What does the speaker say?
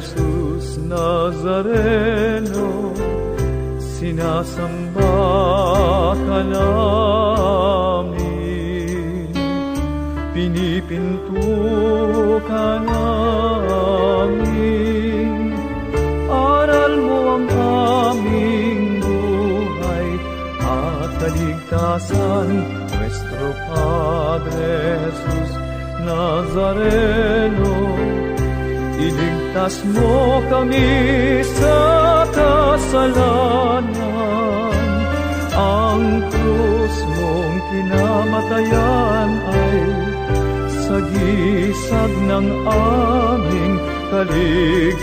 Jesus Nazareno, sinasamba ka namin, pinipinto ka namin. Aral mo ang aming buhay at kaligtasan, Nuestro Padre Jesus Nazareno. Iligtas mo kami sa kasalanan. Ang krus mong kinamatayan ay sagisag ng aming kaligtasan.